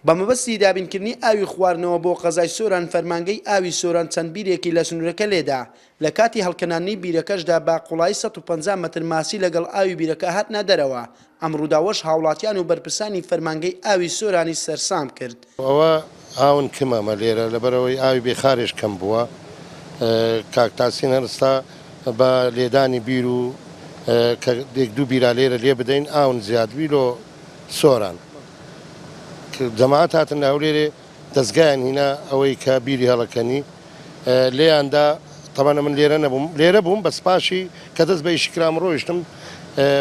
بە مەبەستی دابینکردنی ئاوی خواردنەوە بۆ قەزای سۆران فەرمانگەی ئاوی سۆران چەند بیرێکی لە سنوورەکە لێدا لە کاتی هەڵکەنانی بیرەکەشدا با قوڵایی 150 مەتر ماسی لەگەڵ ئاوی بیرەکە هاتنە دەرەوە. ئەم ڕووداوەش هاوڵاتیان و بەرپرسانی فەرمانگەی ئاوی سۆرانی سەرسام کرد. ئەوە ئاون کمەمە لێرە لەبەرەوەی ئاوی بێخارێش کەم بووە. کاکتاسین هەرستا بە لێدانی بیر و یەک دوو بیرا لێرە لێ بدەین ئاون زیادبیرۆ سۆران. جەماعەت هاتن ناولێرێ دەستگایان هینا ئەوەی کە بیری هەڵەکەنی لێیاندا تەمەنە من لێرە نەبووم لێرە بووم بەس پاشی کە دەست بە ئیشکرام ڕۆیشتم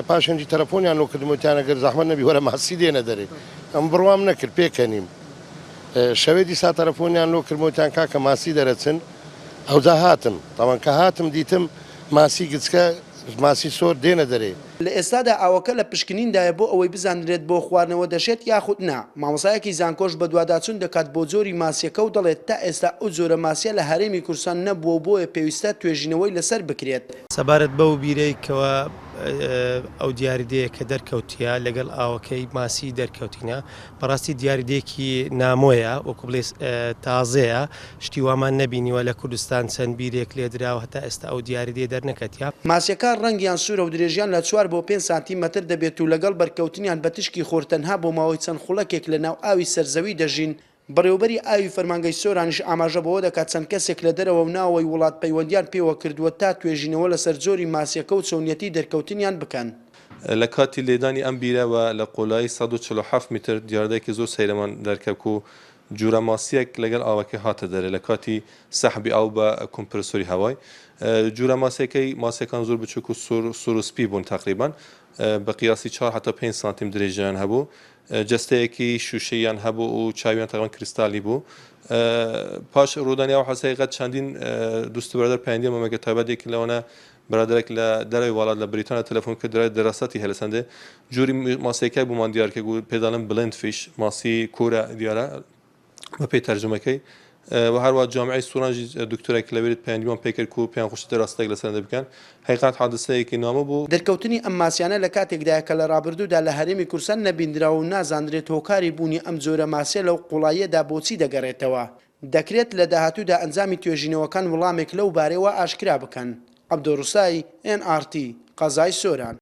پاشەنجی تەلەفۆنیان لۆ کردموتیان ئەگەر زەحمەت نەبی وەرە ماسی دێنە دەرێ ئەم بڕوام نەکرد پێکەنیم شەوێ دیسا تەلەفۆنیان لۆ کردموتیان کاکە ماسی دەرەچن ئەوجا هاتم تەوان کە هاتم دیتم ماسی گچکە ماسی سۆر دێنە دەرێ. لە ئێستادا ئاوەکە لە پشکنیندایە بۆ ئەوەی بزانرێت بۆ خواردنەوە دەشێت یاخود نا. مامۆسایەکی زانکۆش بە دوواداچوون دەکات بۆ جۆری ماسیەکە و دەڵێت تا ئێستا ئەو جۆرە ماسیە لە هەرێمی کورسان نەبووە بۆیە پێویستە توێژینەوەی لەسەر بکرێت. سەبارەت بەو بیرەیەکەوە ئەو دیاریدەیە کە دەرکەوتیە لەگەڵ ئاوەکەی ماسی دەرکەوتینە بەڕاستی دیاریدەیەکی نامۆیە وەکو بڵێ تازەیە شتی وامان نەبینیوە لە کوردستان چەند بیرێک لێدراوە هەتا ئێستا ئەو دیاریدەیە دەرنەکەتیا. ماسیەکان ڕەنگیان سوورە و درێژیان لە 4 بۆ 5 سانتیمەتر دەبێت و لەگەڵ بەرکەوتنیان بە تشکی خۆرتەنها بۆ ماوەی چەند خوڵەکێک لە ناو ئاوی سەرزەوی دەژین. بەڕێوەبەری ئاوی فەرمانگەی سۆرانیش ئاماژە بەوە دەکات چەند کەسێک لە دەرەوە و ناوەوەی وڵات پەیوەندیان پێوە کردووە تا توێژینەوە لەسەر جۆری ماسیەکە و چۆنیەتی دەرکەوتنیان بکەن. لە کاتی لێدانی ئەم بیرەوە لە قۆڵایی 147 متر دیاردەیەکی زۆر سەیرەمان دەرکەوت و جوورە ماسیەک لەگەڵ ئاوەکە هاتە دەرێ لە کاتی سەحبی ئاو بە کۆمپرسۆری هەوای جوورە ماسیەکان زۆر بچووک و سوورسپی بوون تقریبان بە قیاسی 4 هەتا 5 سانتیم درێژیان هەبوو جەستەیەکی شوشەیان هەبوو و چاویان تقریبان کریستالی بوو. پاش ڕوودانی ئەو حەسایقەت چەندین دوست بەردەر پەیوەندی مەمەکە تایبەتێکی لەوانە برادێک لە دەرەوەی وڵات لە بریتانیا تەلەفۆن کرد دەراسەتی هەلەسەندێ جووری ماسیەکە بوومان دیار کرد و پێداڵم بلند فیش ماسی کورە دیارە بە پێی تەرجمەکەی و هەروە جامعی سوورانجی دکتۆرێک لەوێت پەیوەندیمان پێ کرد و پێیان خوشتە ڕاستێک لەسەر بکەن حقیقەت حادثەیەکی نامە بوو. دەرکەوتنی ئەم ماسیانە لە کاتێکدایە کە لە ڕابردوودا لە هەرێمی کورسان نەبیندراوە و نازانرێت هۆکاری بوونی ئەم جۆرە ماسیە لەو قوڵاییەدا بۆچی دەگەڕێتەوە. دەکرێت لە داهاتوودا ئەنجامی توێژینەوەکان وەڵامێک لەو بارەوە ئاشکرا بکەن. عەبدوڕووسای NRT قەزای سۆران.